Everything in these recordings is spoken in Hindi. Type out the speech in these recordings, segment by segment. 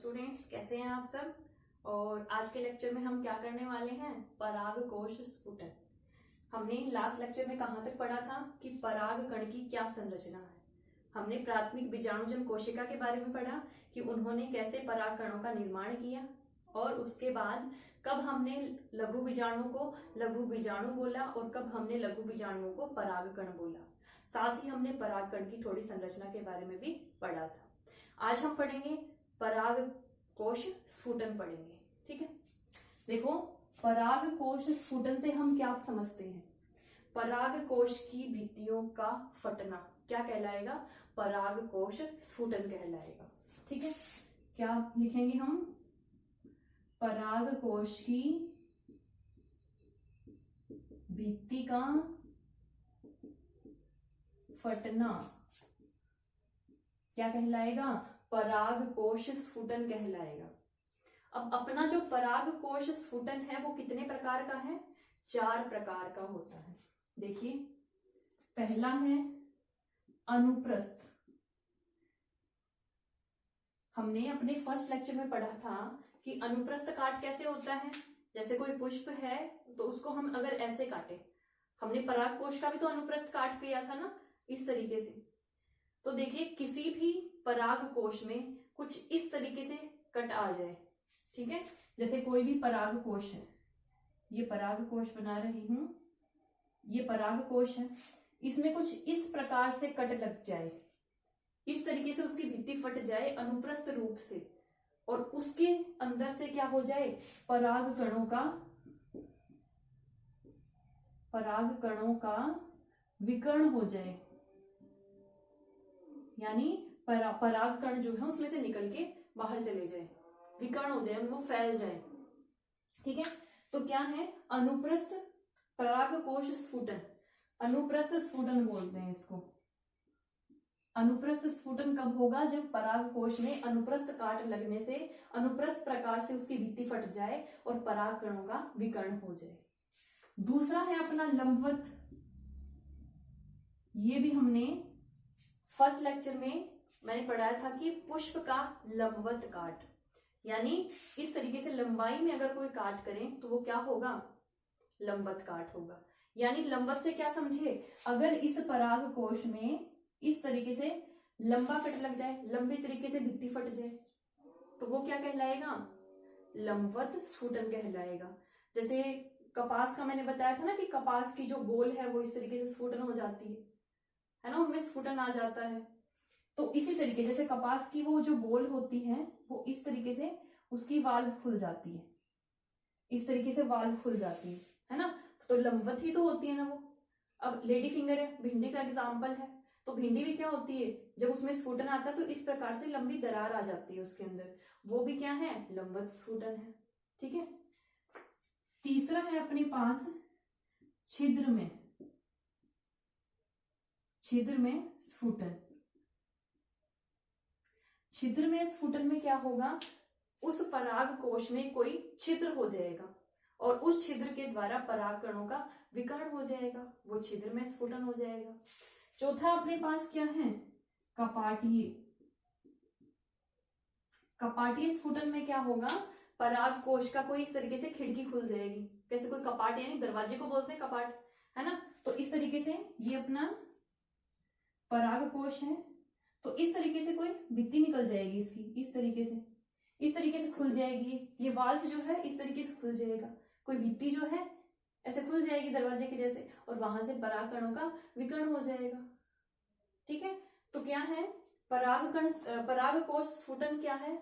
स्टूडेंट्स, कैसे हैं आप सब। और आज के लेक्चर में हम क्या करने वाले हैं, परागकोश स्फुटन। हमने लास्ट लेक्चर में कहाँ तक पढ़ा था कि पराग कण की क्या संरचना है। हमने प्राथमिक बीजाणुजन कोशिका के बारे में पढ़ा कि उन्होंने कैसे पराग कणों का निर्माण किया, और उसके बाद कब हमने लघु बीजाणुओं को लघु बीजाणु बोला और कब हमने लघु बीजाणुओं को पराग कण बोला। साथ ही हमने पराग कण की थोड़ी संरचना के बारे में भी पढ़ा था। आज हम पढ़ेंगे परागकोश स्फुटन पढ़ेंगे। ठीक है, देखो परागकोश स्फुटन से हम क्या समझते हैं। परागकोश की भित्तियों का फटना क्या कहलाएगा, परागकोश स्फुटन कहलाएगा। ठीक है, क्या लिखेंगे हम, परागकोश की भित्ति का फटना क्या कहलाएगा, परागकोश स्फुटन कहलाएगा। अब अपना जो परागकोश स्फुटन है वो कितने प्रकार का है, 4 प्रकार का होता है। देखिए, पहला है अनुप्रस्थ। हमने अपने फर्स्ट लेक्चर में पढ़ा था कि अनुप्रस्थ काट कैसे होता है। जैसे कोई पुष्प है तो उसको हम अगर ऐसे काटे, हमने परागकोश का भी तो अनुप्रस्थ काट किया था ना, इस तरीके से। तो देखिए, किसी भी परागकोश में कुछ इस तरीके से कट आ जाए। ठीक है, जैसे कोई भी परागकोश है, ये परागकोश बना रही हूं, ये परागकोश है, इसमें कुछ इस प्रकार से कट लग जाए, इस तरीके से उसकी भित्ति फट जाए अनुप्रस्थ रूप से, और उसके अंदर से क्या हो जाए, पराग कणों का विकर्ण हो जाए, यानी पराग कण जो है उसमें से निकल के बाहर चले जाए, विकर्ण हो जाए, वो फैल जाए। ठीक है, तो क्या है, अनुप्रस्थ परागकोश स्फुटन, अनुप्रस्थ स्फुटन बोलते हैं इसको। अनुप्रस्थ स्फुटन कब होगा, जब परागकोश में अनुप्रस्थ काट लगने से अनुप्रस्थ प्रकार से उसकी भित्ति फट जाए और पराग कणों का विकर्ण हो जाए। दूसरा है अपना लंबवत। ये भी हमने फर्स्ट लेक्चर में मैंने पढ़ाया था कि पुष्प का लंबवत काट, यानी इस तरीके से लंबाई में अगर कोई काट करें तो वो क्या होगा, लंबवत काट होगा। यानी लंबवत से क्या समझे, अगर इस परागकोश में इस तरीके से लंबा कट लग जाए, लंबे तरीके से भित्ति फट जाए, तो वो क्या कहलाएगा, लंबवत स्फुटन कहलाएगा। जैसे कपास का मैंने बताया था ना कि कपास की जो बोल है वो इस तरीके से स्फुटन हो जाती है ना, उनमें स्फुटन आ जाता है। तो इसी तरीके जैसे कपास की वो जो बोल होती है वो इस तरीके से उसकी वाल्व खुल जाती है, इस तरीके से वाल्व खुल जाती है ना, तो लंबवत ही तो होती है ना वो। अब लेडी फिंगर है, भिंडी का एग्जाम्पल है, तो भिंडी भी क्या होती है, जब उसमें स्फुटन आता है तो इस प्रकार से लंबी दरार आ जाती है उसके अंदर, वो भी क्या है, लंबवत स्फुटन है। ठीक है, तीसरा है अपने पास छिद्र में स्फुटन। छिद्र में स्फुटन में क्या होगा, उस परागकोश में कोई छिद्र हो जाएगा और उस छिद्र के द्वारा पराग कणों का विकर्ण हो जाएगा, वो छिद्र में स्फुटन हो जाएगा। चौथा अपने पास क्या है, कपाटीय स्फुटन में क्या होगा, परागकोश का कोई इस तरीके से खिड़की खुल जाएगी, कैसे कोई कपाट, यानी दरवाजे को बोलते हैं कपाट, है ना। तो इस तरीके से ये अपना परागकोश है, तो इस तरीके से कोई भित्ति निकल जाएगी इसकी, इस तरीके से खुल जाएगी, ये वाल्व जो है इस तरीके से खुल जाएगा, कोई भित्ति जो है ऐसे खुल जाएगी दरवाजे के जैसे, और वहां से पराग कणों का विकर्ण हो जाएगा। ठीक है, तो क्या है, परागकोश स्फुटन क्या है,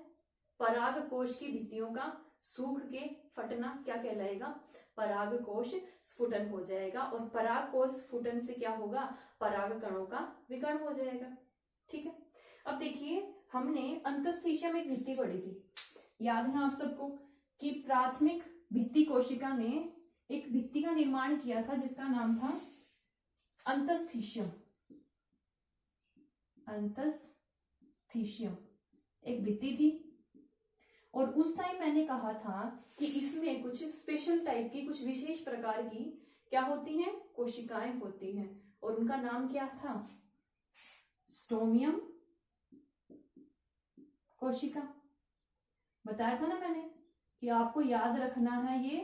परागकोश की भित्तियों का सूख के फटना क्या कहलाएगा, परागकोश स्फुटन हो जाएगा, और परागकोश स्फुटन से क्या होगा, पराग कणों का विकर्ण हो जाएगा। ठीक है, अब देखिए, हमने अंतःस्थिशियम एक भित्ति पढ़ी थी, याद है आप सबको, कि प्राथमिक भित्ति कोशिका ने एक भित्ति का निर्माण किया था जिसका नाम था अंतःस्थिशियम। एक भित्ति थी, और उस टाइम मैंने कहा था कि इसमें कुछ स्पेशल टाइप की, कुछ विशेष प्रकार की क्या होती हैं, कोशिकाएं होती हैं, और उनका नाम क्या था, स्टोमियम कोशिका। बताया था ना मैंने कि आपको याद रखना है ये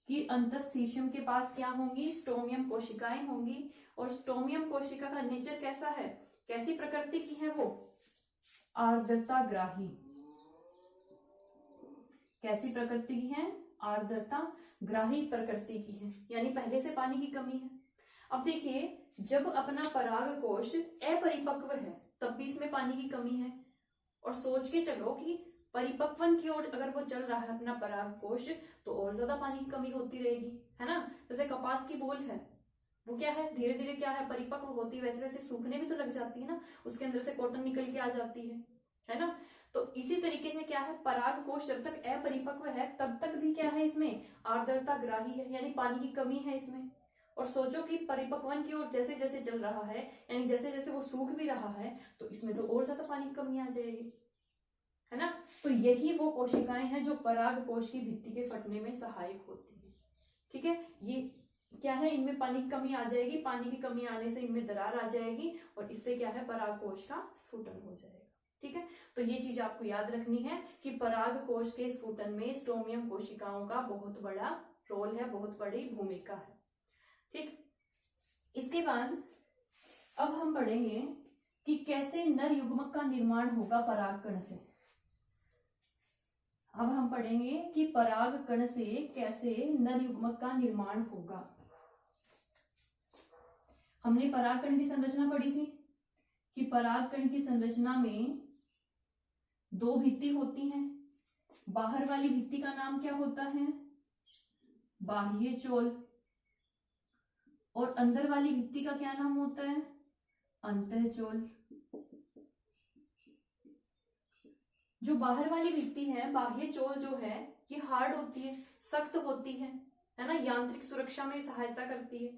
कि अंतःस्थिशियम के पास क्या होंगी, स्टोमियम कोशिकाएं होंगी। और स्टोमियम कोशिका का नेचर कैसा है, कैसी प्रकृति की है वो, आर्द्रताग्राही। कैसी प्रकृति की है, आर्द्रताग्राही प्रकृति की है, यानी पहले से पानी की कमी है। अब देखिए जब अपना पराग कोश अपरिपक्व है तब भी इसमें पानी की कमी है। और सोच के चलो कि परिपक्वन की ओर अगर वो चल रहा है अपना पराग कोश तो और ज्यादा पानी की कमी होती रहेगी, है ना। जैसे कपास की बोल है, वो क्या है, धीरे धीरे क्या है, परिपक्व होती है, वैसे वैसे सूखने भी तो लग जाती है ना, उसके अंदर से कॉटन निकल के आ जाती है ना। तो इसी तरीके से क्या है, पराग कोश जब तक अपरिपक्व है तब तक भी क्या है, इसमें आर्द्रताग्राही है, यानी पानी की कमी है इसमें। और सोचो कि परिपक्वन की ओर जैसे जैसे चल रहा है, यानी जैसे जैसे वो सूख भी रहा है, तो इसमें तो और ज्यादा पानी की कमी आ जाएगी, है ना। तो यही वो कोशिकाएं हैं जो पराग कोश की भित्ति के फटने में सहायक होती है। ठीक है, ये क्या है, इनमें पानी की कमी आ जाएगी, पानी की कमी आने से इनमें दरार आ जाएगी और इससे क्या है, पराग कोश का स्फुटन हो जाएगा। ठीक है, तो ये चीज आपको याद रखनी है कि पराग कोश के स्फुटन में स्टोमियम कोशिकाओं का बहुत बड़ा रोल है, बहुत बड़ी भूमिका है। ठीक, इसके बाद अब हम पढ़ेंगे कि कैसे नर युग्मक का निर्माण होगा परागकण से। अब हम पढ़ेंगे कि परागकण से कैसे नर युग्मक का निर्माण होगा। हमने परागकण की संरचना पढ़ी थी कि परागकण की संरचना में दो भित्ति होती हैं। बाहर वाली भित्ति का नाम क्या होता है, बाह्य चोल, और अंदर वाली भित्ति का क्या नाम होता है, अंतःचोल। जो बाहर वाली भित्ति है, बाह्य चोल जो है, ये हार्ड होती है, सख्त होती है ना, यांत्रिक सुरक्षा में सहायता करती है।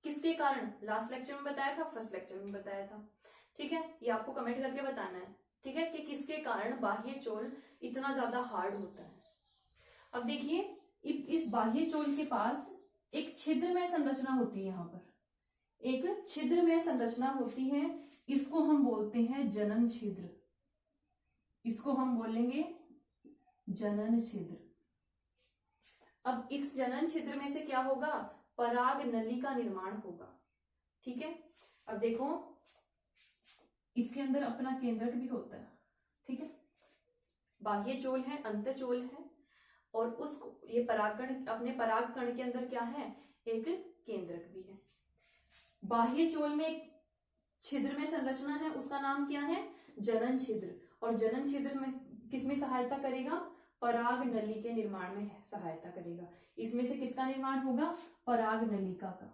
किसके कारण, लास्ट लेक्चर में बताया था, फर्स्ट लेक्चर में बताया था। ठीक है, ये आपको कमेंट करके बताना है, ठीक है, कि किसके कारण बाह्य चोल इतना ज्यादा हार्ड होता है। अब देखिए इस बाह्य चोल के पास एक छिद्रमय संरचना होती है, यहाँ पर एक छिद्रमय संरचना होती है, इसको हम बोलते हैं जनन छिद्र, इसको हम बोलेंगे जनन छिद्र। अब इस जनन छिद्र में से क्या होगा, पराग नली का निर्माण होगा। ठीक है, अब देखो इसके अंदर अपना केंद्रक भी होता है। ठीक है, बाह्य चोल है, अंतःचोल है, और उसको ये परागकण, अपने परागकण के अंदर क्या है, एक केंद्रक भी है। बाह्य चोल में एक छिद्र में संरचना है, उसका नाम क्या है, जनन छिद्र। और जनन छिद्र में किसमें सहायता करेगा, पराग नली के निर्माण में सहायता करेगा। इसमें से किसका निर्माण होगा, पराग नलिका का,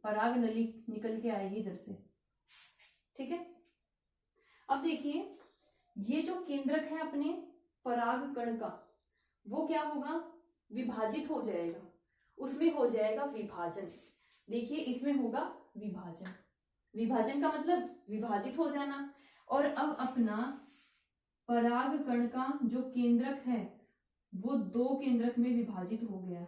पराग नली निकल के आएगी इधर से। ठीक है, अब देखिए ये जो केंद्रक है अपने परागकण का, वो क्या होगा, विभाजित हो जाएगा, उसमें हो जाएगा विभाजन। देखिए इसमें होगा विभाजन, विभाजन का मतलब विभाजित हो जाना। और अब अपना परागकण का जो केंद्रक है वो दो केंद्रक में विभाजित हो गया है।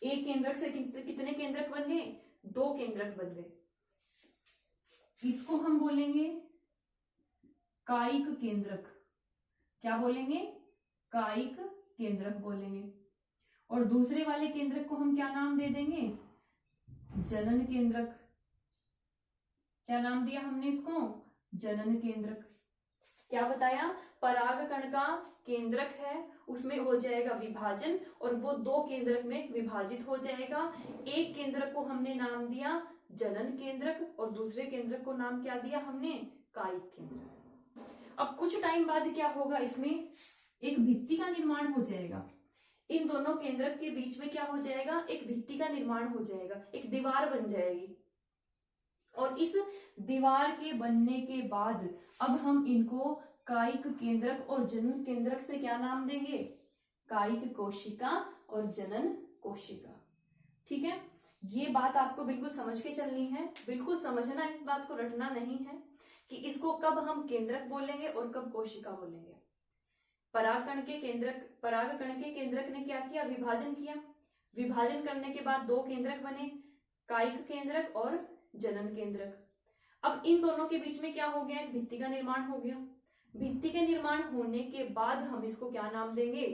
एक केंद्रक से कितने केंद्रक बन गए, दो केंद्रक बन गए। इसको हम बोलेंगे कायिक केंद्रक। क्या बोलेंगे, कायिक केंद्रक बोलेंगे। और दूसरे वाले केंद्रक को हम क्या नाम दे देंगे, जनन केंद्रक। क्या नाम दिया हमने इसको, जनन केंद्रक। क्या बताया, परागकण का केंद्रक है, उसमें हो जाएगा विभाजन और वो दो केंद्रक में विभाजित हो जाएगा। एक केंद्रक को हमने नाम दिया जनन केंद्रक और दूसरे केंद्रक को नाम क्या दिया हमने, कायिक केंद्रक। अब कुछ टाइम बाद क्या होगा, इसमें एक भित्ति का निर्माण हो जाएगा। इन दोनों केंद्रक के बीच में क्या हो जाएगा, एक भित्ति का निर्माण हो जाएगा, एक दीवार बन जाएगी। और इस दीवार के बनने के बाद अब हम इनको कायिक केंद्रक और जनन केंद्रक से क्या नाम देंगे, कायिक कोशिका और जनन कोशिका। ठीक है, ये बात आपको बिल्कुल समझ के चलनी है, बिल्कुल समझना, इस बात को रटना नहीं है कि इसको कब हम केंद्रक बोलेंगे और कब कोशिका बोलेंगे। परागकण के केंद्रक ने क्या किया, विभाजन किया। विभाजन करने के बाद दो केंद्रक बने, कायिक केंद्रक और जनन केंद्रक। अब इन दोनों के बीच में क्या हो गया, एक भित्ति का निर्माण हो गया। भित्ति के निर्माण होने के बाद हम इसको क्या नाम देंगे?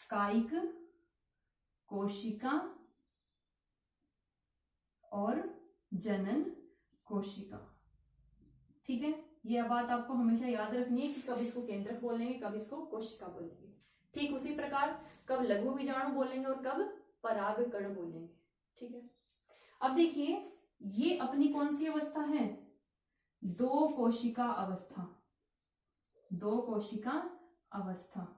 कायिक कोशिका और जनन कोशिका। ठीक है, ये बात आपको हमेशा याद रखनी है कि कब इसको केंद्रक बोलेंगे, कब इसको कोशिका बोलेंगे। ठीक उसी प्रकार कब लघु बीजाणु बोलेंगे और कब परागकण बोलेंगे। ठीक है, अब देखिए ये अपनी कौन सी अवस्था है? दो कोशिका अवस्था। दो कोशिका अवस्था।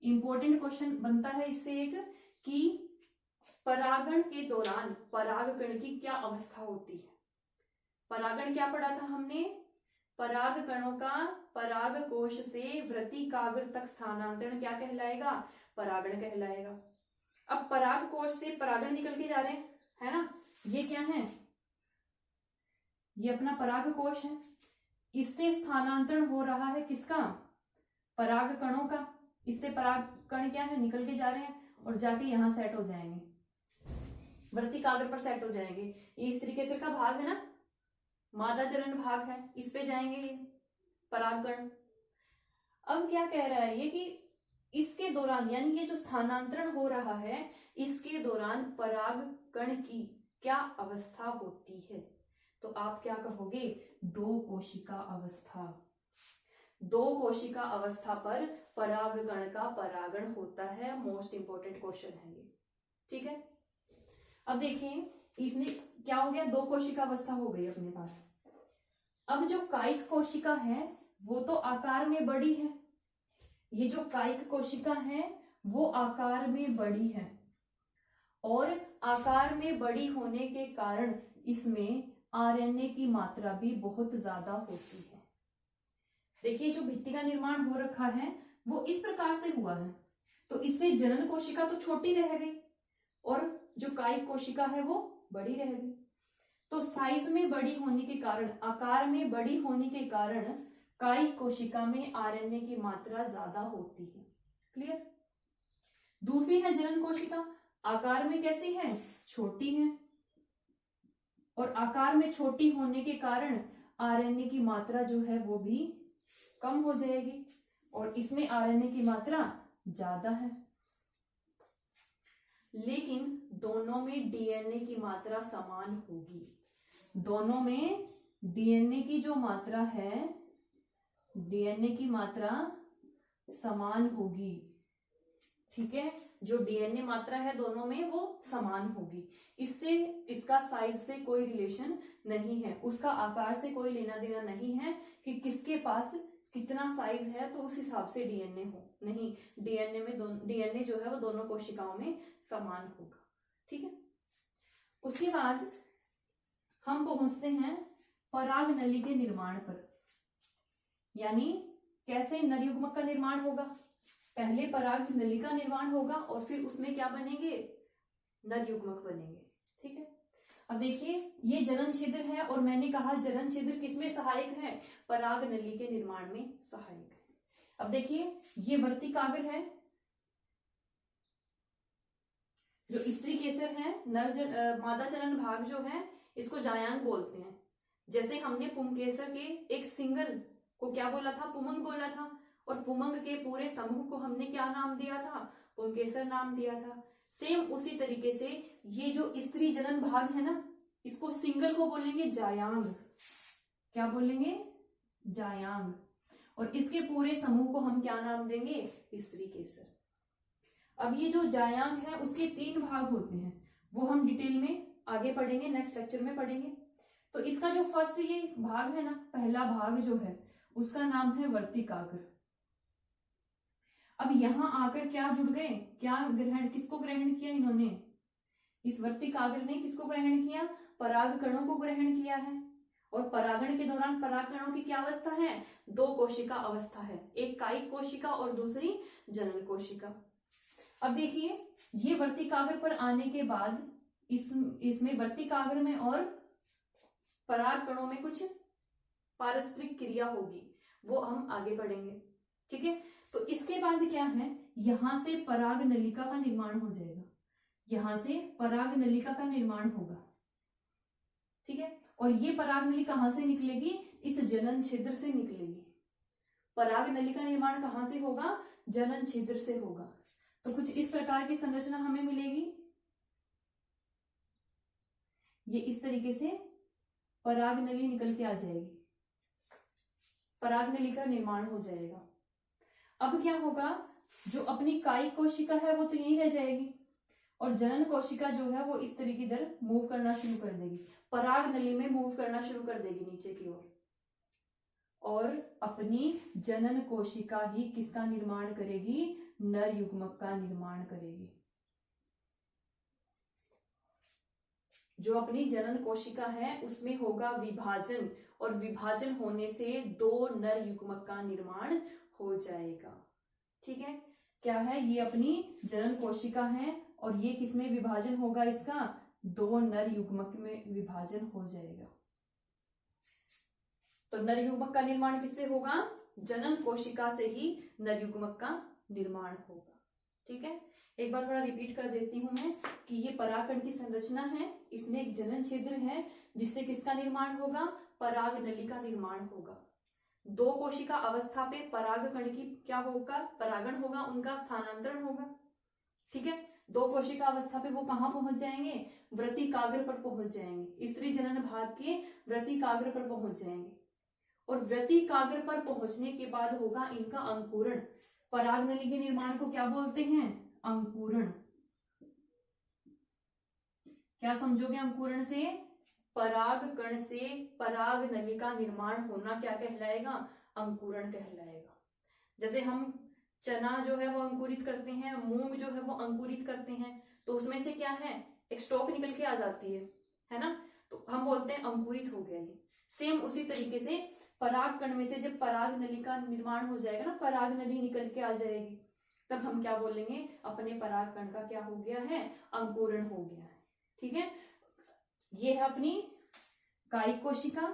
इंपॉर्टेंट क्वेश्चन बनता है इससे एक कि परागण के दौरान परागकण की क्या अवस्था होती है? परागण क्या पढ़ा था हमने? परागकणों का पराग कोश से वृत्तिकाग्र तक स्थानांतरण क्या कहलाएगा? परागण कहलाएगा। अब पराग कोश से परागण निकल के जा रहे हैं, है ना? ये क्या है? ये अपना पराग कोश है। इससे स्थानांतरण हो रहा है किसका? पराग कणों का। इससे पराग कण क्या है? निकल के जा रहे हैं और जाके यहां सेट हो जाएंगे, वृत्तिकाग्र पर सेट हो जाएंगे। ये स्त्री केसर का भाग है ना, मादा जनन भाग है, इस पे जाएंगे ये परागकण। अब क्या कह रहा है ये कि इसके दौरान, यानी ये जो स्थानांतरण हो रहा है, इसके दौरान परागकण की क्या अवस्था होती है? तो आप क्या कहोगे? दो कोशिका अवस्था। दो कोशिका अवस्था पर परागकण का परागण होता है। मोस्ट इंपोर्टेंट क्वेश्चन है ये। ठीक है, अब देखिए इसमें क्या हो गया? दो कोशिका अवस्था हो गई अपने पास। अब जो कायिक कोशिका है वो तो आकार में बड़ी है। ये जो कायिक कोशिका है वो आकार में बड़ी है और आकार में बड़ी होने के कारण इसमें आरएनए की मात्रा भी बहुत ज्यादा होती है। देखिए जो भित्ति का निर्माण हो रखा है वो इस प्रकार से हुआ है, तो इससे जनन कोशिका तो छोटी रह गई और जो कायिक कोशिका है वो बड़ी रह गई। तो साइज में बड़ी होने के कारण, आकार में बड़ी होने के कारण कायिक कोशिका में आरएनए की मात्रा ज्यादा होती है। क्लियर? दूसरी है जनन कोशिका, आकार में कैसी है? छोटी है और आकार में छोटी होने के कारण आरएनए की मात्रा जो है वो भी कम हो जाएगी और इसमें आरएनए की मात्रा ज्यादा है। लेकिन दोनों में डीएनए की मात्रा समान होगी। दोनों में डीएनए की जो मात्रा है, डीएनए की मात्रा समान होगी। ठीक है, जो डीएनए मात्रा है दोनों में वो समान होगी। इससे इसका साइज से कोई रिलेशन नहीं है, उसका आकार से कोई लेना देना नहीं है कि किसके पास कितना साइज है तो उस हिसाब से डीएनए हो। नहीं, डीएनए जो है वो दोनों कोशिकाओं में समान होगा। ठीक है, उसके बाद हम पहुंचते हैं पराग नली के निर्माण पर। यानी कैसे नरयुग्मक का निर्माण होगा? पहले पराग नली का निर्माण होगा और फिर उसमें क्या बनेंगे? नरयुग्मक बनेंगे। ठीक है, अब देखिए ये जनन छिद्र है और मैंने कहा जनन छिद्र किसमें सहायक है? पराग नली के निर्माण में सहायक है। अब देखिए ये वर्तिकाग्र है, जो स्त्री केसर है, मादा जनन भाग जो है इसको जायांग बोलते हैं। जैसे हमने पुंकेसर के एक सिंगल को क्या बोला था? पुमंग बोला था, और पुमंग के पूरे समूह को हमने क्या नाम दिया था? पुंकेसर नाम दिया था। सेम उसी तरीके से ये जो स्त्री जनन भाग है ना, इसको सिंगल को बोलेंगे जायांग। क्या बोलेंगे? जायांग। और इसके पूरे समूह को हम क्या नाम देंगे? स्त्री केसर। अब ये जो जायांग है उसके 3 भाग होते हैं, वो हम डिटेल में आगे पढ़ेंगे, नेक्स्ट लेक्चर में पढ़ेंगे। तो इसका जो फर्स्ट ये भाग है ना, पहला भाग जो है उसका नाम है वर्तिकाग्र। अब यहां आकर क्या जुड़ गए? क्या ग्रहण, किसको ग्रहण किया इन्होंने? इस वर्तिकाग्र ने किसको ग्रहण किया? परागकणों को ग्रहण किया है। और परागण के दौरान परागकणों की क्या अवस्था है? दो कोशिका अवस्था है, एक कायिक कोशिका और दूसरी जनन कोशिका। अब देखिए ये वर्तिकाग्र पर आने के बाद इसमें वर्तिकाग्र में और परागकणों में कुछ पारस्परिक क्रिया होगी, वो हम आगे पढ़ेंगे। ठीक है, तो इसके बाद क्या है? यहां से पराग नलिका का निर्माण हो जाएगा। यहां से पराग नलिका का निर्माण होगा। ठीक है, और ये पराग नली कहां से निकलेगी? इस जनन छिद्र से निकलेगी। पराग नली का निर्माण कहाँ से होगा? जनन छिद्र से होगा। तो कुछ इस प्रकार की संरचना हमें मिलेगी। ये इस तरीके से पराग नली निकल के आ जाएगी, पराग नली का निर्माण हो जाएगा। अब क्या होगा? जो अपनी कायिक कोशिका है वो तो यहीं रह जाएगी और जनन कोशिका जो है वो इस तरीके इधर मूव करना शुरू कर देगी, पराग नली में मूव करना शुरू कर देगी नीचे की ओर, और अपनी जनन कोशिका ही किसका निर्माण करेगी? नर युग्मक का निर्माण करेगी। जो अपनी जनन कोशिका है उसमें होगा विभाजन, और विभाजन होने से दो नर युग्मक का निर्माण हो जाएगा। ठीक है, क्या है? ये अपनी जनन कोशिका है और ये किसमें विभाजन होगा? इसका दो नर युग्मक में विभाजन हो जाएगा। तो नर युग्मक का निर्माण किससे होगा? जनन कोशिका से ही नर युग्मक का निर्माण होगा। ठीक है, एक बार थोड़ा रिपीट कर देती हूं मैं कि ये परागकण की संरचना है, इसमें एक जनन छिद्र है जिससे किसका निर्माण होगा? पराग नली का निर्माण होगा। दो कोशिका अवस्था पे परागकण की क्या होगा? परागण होगा, उनका स्थानांतरण होगा। ठीक है, दो कोशिका अवस्था पे वो कहाँ पहुंच जाएंगे? वृत्तिकाग्र पर पहुंच जाएंगे, स्त्री जनन भाग के वृत्तिकाग्र पर पहुंच जाएंगे, और वृत्तिकाग्र पर पहुंचने के बाद होगा इनका अंकुरण। पराग नली के निर्माण को क्या बोलते हैं? अंकुरण। क्या समझोगे अंकुरण से? पराग कण से पराग नली का निर्माण होना क्या कहलाएगा? अंकुरण कहलाएगा। जैसे हम चना जो है वो अंकुरित करते हैं, मूंग जो है वो अंकुरित करते हैं, तो उसमें से क्या है? एक स्टॉक निकल के आ जाती है ना? तो हम बोलते हैं अंकुरित हो गया ये। सेम उसी तरीके से पराग कण में से जब पराग नली का निर्माण हो जाएगा ना, पराग नली निकल के आ जाएगी, तब हम क्या बोलेंगे? अपने पराग कण का क्या हो गया है? अंकुरण हो गया है। ठीक है, ये है अपनी कायिक कोशिका,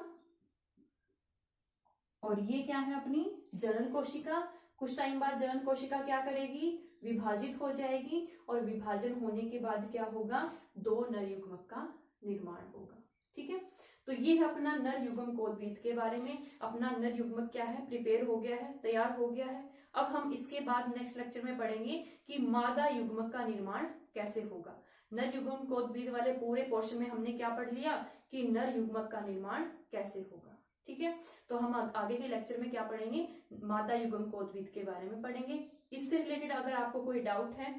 और ये क्या है? अपनी जनन कोशिका। कुछ टाइम बाद जनन कोशिका क्या करेगी? विभाजित हो जाएगी, और विभाजन होने के बाद क्या होगा? दो नर युग्मक का निर्माण होगा। ठीक है, तो ये है अपना नर युग्म कोदबीत के बारे में। अपना नर युग्मक क्या है? प्रिपेयर हो गया है, तैयार हो गया है। अब हम इसके बाद नेक्स्ट लेक्चर में पढ़ेंगे कि मादा युग्मक का निर्माण कैसे होगा। नर युग्म कोदबीत वाले पूरे पोर्शन में हमने क्या पढ़ लिया? कि नर युग्मक का निर्माण कैसे होगा। ठीक है, तो हम आगे के लेक्चर में क्या पढ़ेंगे? मादा युग्म कोदबीत के बारे में पढ़ेंगे। इससे रिलेटेड अगर आपको कोई डाउट है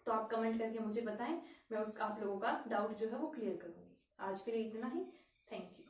तो आप कमेंट करके मुझे बताएं, मैं आप लोगों का डाउट जो है वो क्लियर करूंगी। आज के लिए इतना ही। Thank you.